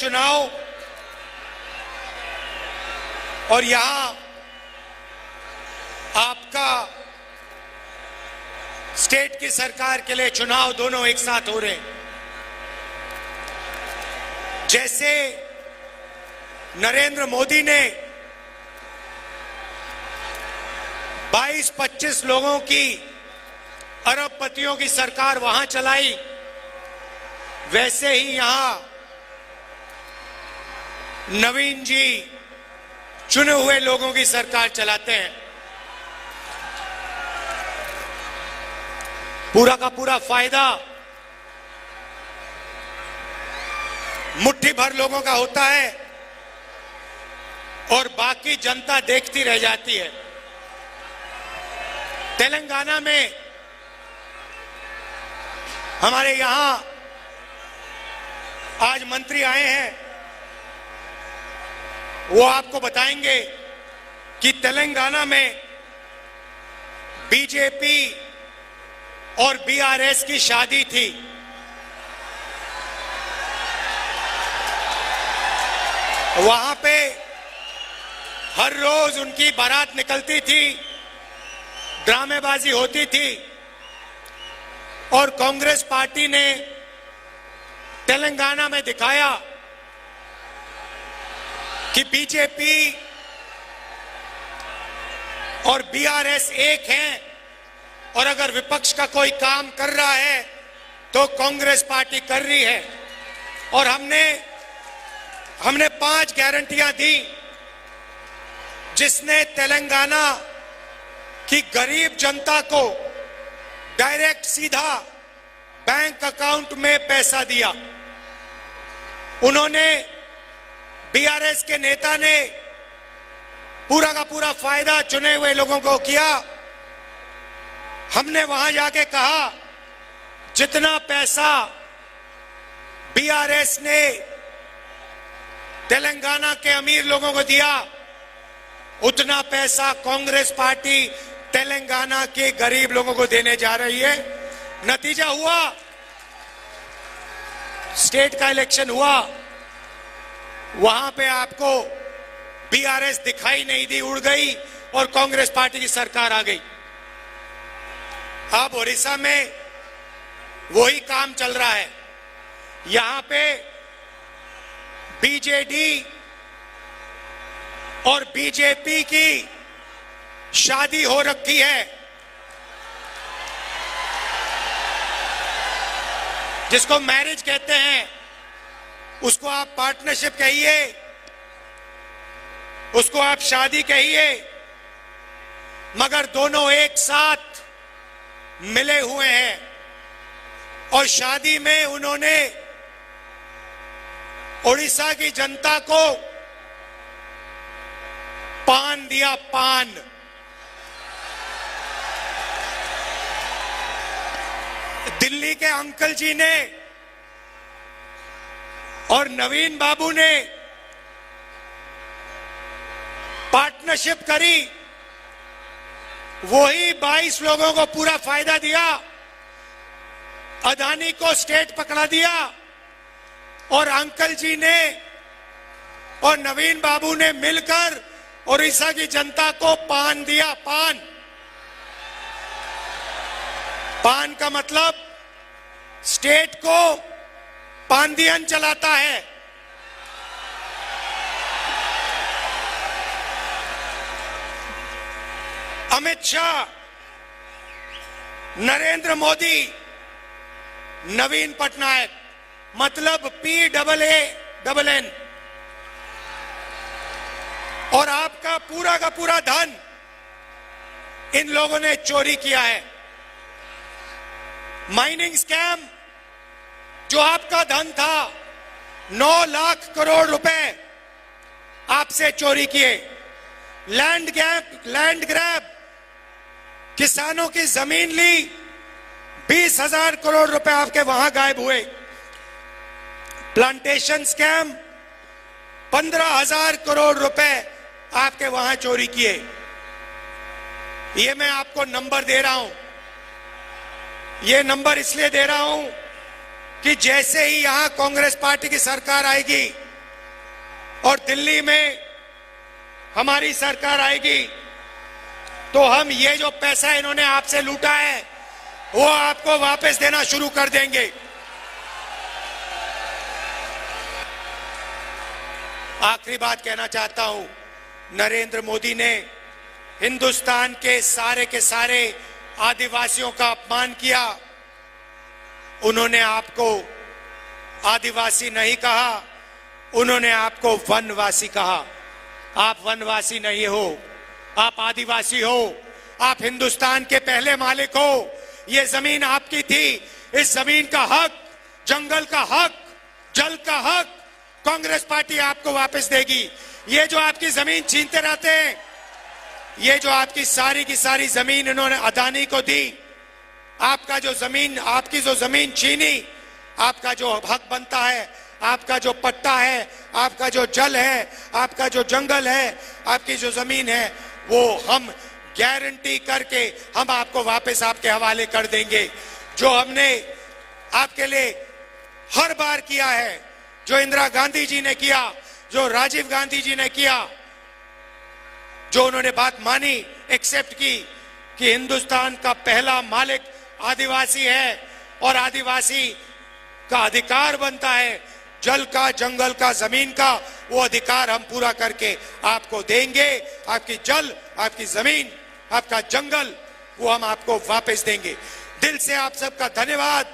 चुनाव और यहां आपका स्टेट की सरकार के लिए चुनाव दोनों एक साथ हो रहे हैं। जैसे नरेंद्र मोदी ने 22-25 लोगों की अरबपतियों की सरकार वहां चलाई, वैसे ही यहां नवीन जी चुने हुए लोगों की सरकार चलाते हैं। पूरा का पूरा फायदा मुट्ठी भर लोगों का होता है और बाकी जनता देखती रह जाती है। तेलंगाना में हमारे यहां आज मंत्री आए हैं, वो आपको बताएंगे कि तेलंगाना में बीजेपी और बीआरएस की शादी थी। वहां पे हर रोज उनकी बारात निकलती थी, ड्रामेबाजी होती थी और कांग्रेस पार्टी ने तेलंगाना में दिखाया कि बीजेपी और बीआरएस एक हैं और अगर विपक्ष का कोई काम कर रहा है तो कांग्रेस पार्टी कर रही है। और हमने 5 गारंटियां दी जिसने तेलंगाना की गरीब जनता को डायरेक्ट सीधा बैंक अकाउंट में पैसा दिया। उन्होंने बीआरएस के नेता ने पूरा का पूरा फायदा चुने हुए लोगों को किया। हमने वहां जाके कहा जितना पैसा बीआरएस ने तेलंगाना के अमीर लोगों को दिया उतना पैसा कांग्रेस पार्टी तेलंगाना के गरीब लोगों को देने जा रही है। नतीजा हुआ, स्टेट का इलेक्शन हुआ, वहां पे आपको बीआरएस दिखाई नहीं दी, उड़ गई और कांग्रेस पार्टी की सरकार आ गई। अब ओडिशा में वही काम चल रहा है। यहां पे बीजेडी और बीजेपी की शादी हो रखी है, जिसको मैरिज कहते हैं, उसको आप पार्टनरशिप कहिए, उसको आप शादी कहिए, मगर दोनों एक साथ मिले हुए हैं। और शादी में उन्होंने ओडिशा की जनता को पान दिया, पान। दिल्ली के अंकल जी ने और नवीन बाबू ने पार्टनरशिप करी, वही 22 लोगों को पूरा फायदा दिया, अदानी को स्टेट पकड़ा दिया और अंकल जी ने और नवीन बाबू ने मिलकर ओडिशा की जनता को पान दिया, पान। पान का मतलब स्टेट को पांदियन चलाता है। अमित शाह, नरेंद्र मोदी, नवीन पटनायक, मतलब PAAN, और आपका पूरा का पूरा धन इन लोगों ने चोरी किया है। माइनिंग स्कैम, जो आपका धन था, 9 लाख करोड़ रुपए आपसे चोरी किए। लैंड ग्रैब, किसानों की जमीन ली, 20,000 करोड़ रुपए आपके वहां गायब हुए। प्लांटेशन स्कैम, 15,000 करोड़ रुपए आपके वहां चोरी किए। ये मैं आपको नंबर दे रहा हूं, ये नंबर इसलिए दे रहा हूं कि जैसे ही यहां कांग्रेस पार्टी की सरकार आएगी, और दिल्ली में हमारी सरकार आएगी तो हम ये जो पैसा इन्होंने आपसे लूटा है वो आपको वापस देना शुरू कर देंगे। आखिरी बात कहना चाहता हूं, नरेंद्र मोदी ने हिंदुस्तान के सारे आदिवासियों का अपमान किया। उन्होंने आपको आदिवासी नहीं कहा, उन्होंने आपको वनवासी कहा। आप वनवासी नहीं हो, आप आदिवासी हो। आप हिंदुस्तान के पहले मालिक हो। ये जमीन आपकी थी। इस जमीन का हक, जंगल का हक, जल का हक कांग्रेस पार्टी आपको वापस देगी। ये जो आपकी जमीन छीनते रहते हैं, ये जो आपकी सारी की सारी जमीन इन्होंने अदानी को दी, आपका जो जमीन, आपकी जो जमीन छीनी, आपका जो हक बनता है, आपका जो पट्टा है, आपका जो जल है, आपका जो जंगल है, आपकी जो जमीन है, वो हम गारंटी करके हम आपको वापस आपके हवाले कर देंगे। जो हमने आपके लिए हर बार किया है, जो इंदिरा गांधी जी ने किया, जो राजीव गांधी जी ने किया, जो उन्होंने बात मानी, एक्सेप्ट की कि हिंदुस्तान का पहला मालिक आदिवासी है और आदिवासी का अधिकार बनता है जल का, जंगल का, जमीन का, वो अधिकार हम पूरा करके आपको देंगे। आपकी जल, आपकी जमीन, आपका जंगल, वो हम आपको वापस देंगे। दिल से आप सबका धन्यवाद।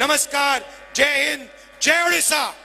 नमस्कार। जय हिंद, जय उड़ीसा।